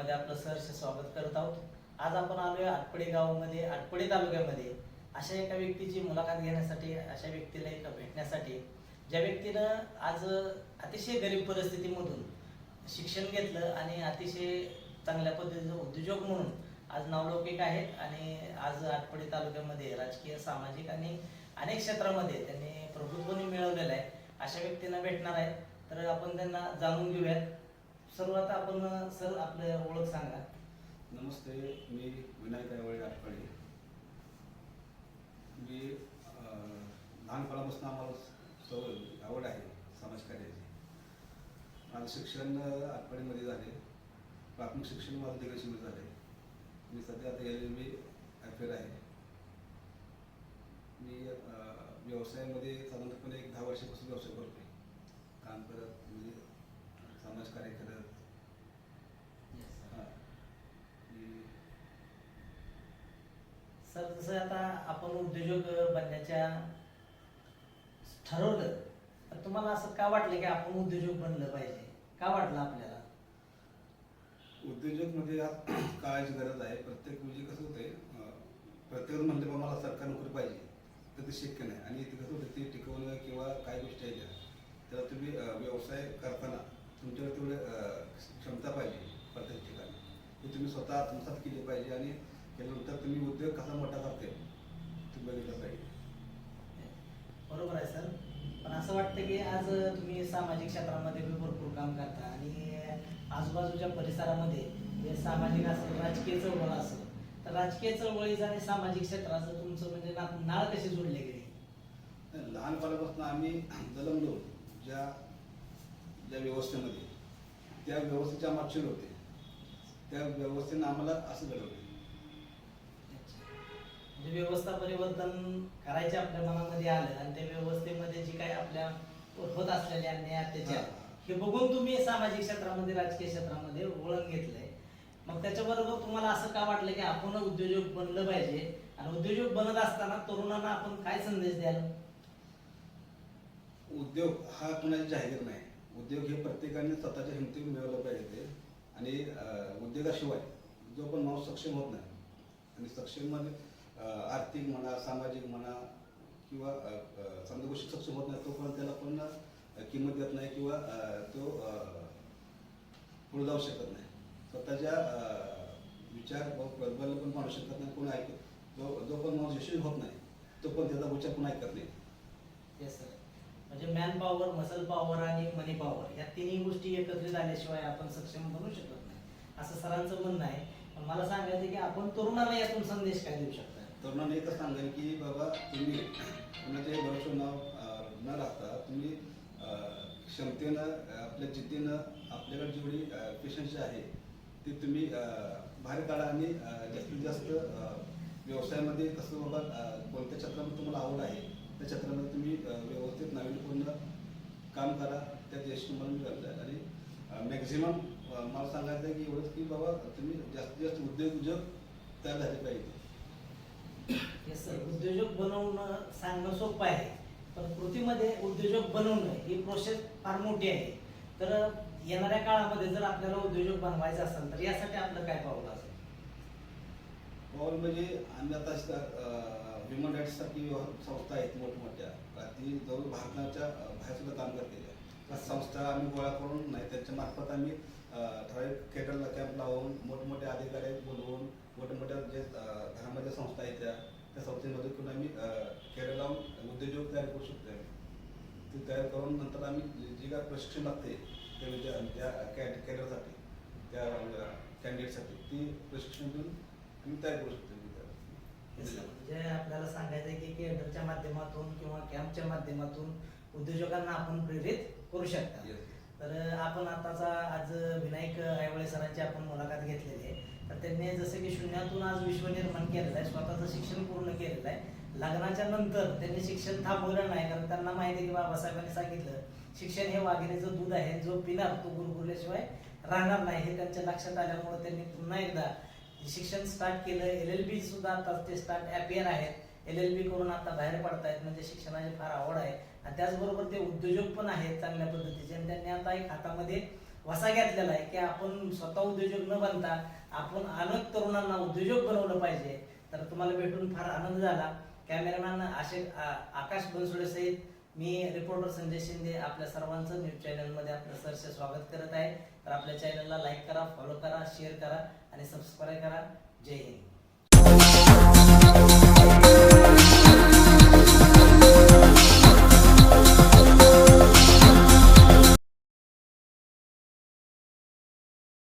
चॅनलमध्ये आपलं सहर्ष स्वागत करत आहोत. आज आपण आलोय आटपडी गावामध्ये, आटपडी तालुक्यामध्ये अशा एका व्यक्तीची मुलाखत घेण्यासाठी, अशा व्यक्तीला एका भेटण्यासाठी, ज्या व्यक्तीनं आज अतिशय गरीब परिस्थितीमधून शिक्षण घेतलं आणि अतिशय चांगल्या पद्धतीचं उद्योजक म्हणून आज नावलौकिक आहेत आणि आज आटपडी तालुक्यामध्ये राजकीय, सामाजिक आणि अनेक क्षेत्रामध्ये त्यांनी प्रभुत्व मिळवलेलं आहे. अशा व्यक्तींना भेटणार आहेत, तर आपण त्यांना जाणून घेऊयात. सर्वात आपण सर आपलं ओळख सांगा. नमस्ते, मी विनायक ऐवळे आटपडी. मी लहानपणापासून आम्हाला आवड आहे समाजकार्याची. माझं शिक्षण आटपडीमध्ये झाले. प्राथमिक शिक्षण माझं दिग्रशीमध्ये झाले. मी सध्या आता LLB FL आहे. मी व्यवसायामध्ये साधारणपणे 10 वर्षापासून व्यवसाय करतोय. काम करत म्हणजे समाजकार्य करत. सर, जसं आता आपण उद्योजक बनण्याच्या ठरवलं, तर तुम्हाला असं का वाटलं की आपण उद्योजक बनलं पाहिजे? का वाटलं आपल्याला? उद्योजक म्हणजे यात काळाची गरज आहे. प्रत्येक म्हणजे कसं होतंय, प्रत्येक म्हणले पण मला सरकारी नोकरी पाहिजे, तर ते शक्य नाही. आणि ते कसं होतं, ते टिकवणं किंवा काय गोष्टी आहेत त्याला तुम्ही व्यवसाय करताना तुमच्यावर तेवढं क्षमता पाहिजे. प्रत्येक ठिकाणी हे तुम्ही स्वतः आत्मसात केली पाहिजे आणि त्यानंतर तुम्ही उद्योग कसा मोठा करते तुम्ही बघितलं पाहिजे. बरोबर आहे सर. पण असं वाटतं की आज तुम्ही सामाजिक क्षेत्रामध्ये भरपूर काम करता आणि आजूबाजूच्या परिसरामध्ये जे सामाजिक असेल, राजकीय चळवळ असेल, तर राजकीय चळवळीचं आणि सामाजिक क्षेत्राचं तुमचं म्हणजे नाळ कशी जोडले गेले? लहानपणापासून आम्ही जन्मलो ज्या व्यवस्थेमध्ये, त्या व्यवस्थेच्या मागचे होते. त्या व्यवस्थेनं आम्हाला असं घडवलं. म्हणजे व्यवस्था परिवर्तन करायचे आपल्या मनामध्ये आलं आणि त्या व्यवस्थेमध्ये जी काही आपल्या होत असलेले अन्याय, अत्याचार हे बघून तुम्ही सामाजिक क्षेत्रामध्ये, राजकीय क्षेत्रामध्ये वळण घेतलंय. मग त्याच्याबरोबर तुम्हाला असं का वाटलं की आपण उद्योजक बनलं पाहिजे आणि उद्योजक बनत असताना तरुणांना आपण काय संदेश द्याल? उद्योग हा कुणाची जाहीर नाही. उद्योग हे प्रत्येकाने स्वतःच्या हिमतीवर मिळवलं पाहिजे. आणि उद्योगाशिवाय जो पण माणूस सक्षम होत नाही, आणि सक्षम मध्ये आर्थिक म्हणा, सामाजिक म्हणा किंवा समजा गोष्टी सक्षम होत नाही, तो पण त्याला पण किंमत देत नाही किंवा तो पुढे जाऊ शकत नाही. स्वतःच्या विचार प्रबल पण मानू शकत नाही. कोण ऐकत जो पण माणूस यशस्वी होत नाही, तो पण त्याचा विचार पण ऐकत नाही. Yes sir. म्हणजे मॅन पॉवर, मसल पॉवर आणि मनी पॉवर या तिन्ही गोष्टी एकत्रित आल्याशिवाय आपण सक्षम बनू शकत नाही, असं सरांचं म्हणणं आहे. पण मला सांगायचं की आपण तरुणांना यातून संदेश काय देऊ शकता? तरुणांना एकच सांगेल की बाबा, तुम्ही कोणाचे भरोसे न राखता तुम्ही क्षमतेनं, आपल्या जिद्दीनं, आपल्याकडे जेवढी पेशन्स आहे ते तुम्ही बाहेर काढा. आणि जास्तीत जास्त व्यवसायामध्ये कसं बाबा, कोणत्या क्षेत्रामध्ये तुम्हाला आवड आहे त्या क्षेत्रामध्ये तुम्ही व्यवस्थित नाविन्यपूर्ण काम करा. त्यात यश तुम्हाला मिळालं जाईल. आणि मॅक्झिमम मला सांगायचं आहे की एवढंच की बाबा, तुम्ही जास्तीत जास्त उद्योग तयार झाले पाहिजे. Yes sir. उद्योजक बनवणं सांगणं सोपं आहे, पण कृतीमध्ये उद्योजक बनवणं ही प्रोसेस फार मोठी आहे. तर येणाऱ्या काळामध्ये जर आपल्याला उद्योजक बनवायचं असेल तर यासाठी आपलं काय पाऊल असेल? पाऊल म्हणजे आम्ही आता ह्युमन राईट्स सारखी संस्था आहेत मोठमोठ्या, ती जवळ भारताच्या बाहेर सुद्धा काम करते. त्या संस्था आम्ही गोळा करून नाही, त्यांच्या मार्फत आम्ही ठराविक केरळला कॅम्प लावून, मोठमोठे अधिकारी बोलवून, मोठमोठ्या जे घरामध्ये संस्था आहेत त्या संस्थेमध्ये करून आम्ही केरळ लावून उद्योजक तयार करू शकतो. ते तयार करून नंतर आम्ही जे काय प्रशिक्षण लागते त्या कॅडरसाठी, त्या कॅन्डिडेटसाठी, ती प्रशिक्षण देऊन आम्ही तयार करू शकतो. म्हणजे आपल्याला सांगायचं आहे की केडरच्या माध्यमातून किंवा कॅम्पच्या माध्यमातून उद्योजकांना आपण प्रेरित करू शकता. तर आपण आताचा आज विनायक ऐवळे सरांची आपण मुलाखत घेतलेली आहे. तर त्यांनी जसं की शून्यातून आज विश्व निर्माण केलेलं आहे, स्वतःचं शिक्षण पूर्ण केलेलं आहे. लग्नाच्या नंतर त्यांनी शिक्षण थांबवलं नाही, कारण त्यांना माहिती आहे की बाबासाहेबांनी सांगितलं शिक्षण हे वाघिणीचं दूध आहे, जो पिणार तो गुरगुरल्याशिवाय राहणार नाही. हे त्यांच्या लक्षात आल्यामुळे त्यांनी पुन्हा एकदा शिक्षण स्टार्ट केलं. LLB सुद्धा आता ते अपियर आहेत. LLB करून आता बाहेर पडतायत. म्हणजे शिक्षणाची फार आवड आहे आणि त्याचबरोबर ते उद्योजक पण आहेत चांगल्या पद्धतीचे. आणि त्यांनी आता एक हातामध्ये वसा घेतलेला आहे की आपण स्वतः उद्योजक न बनता आपण अनेक तरुणांना उद्योजक बनवलं पाहिजे. तर तुम्हाला भेटून फार आनंद झाला. कॅमेरामॅन आकाश बनसोडे सहित मी रिपोर्टर संजय शिंदे आपल्या सर्वांचं न्यूज चॅनलमध्ये आपलं सरसे स्वागत करत आहे. तर आपल्या चॅनलला लाईक करा, फॉलो करा, शेअर करा आणि सबस्क्राईब करा. जय हिंद.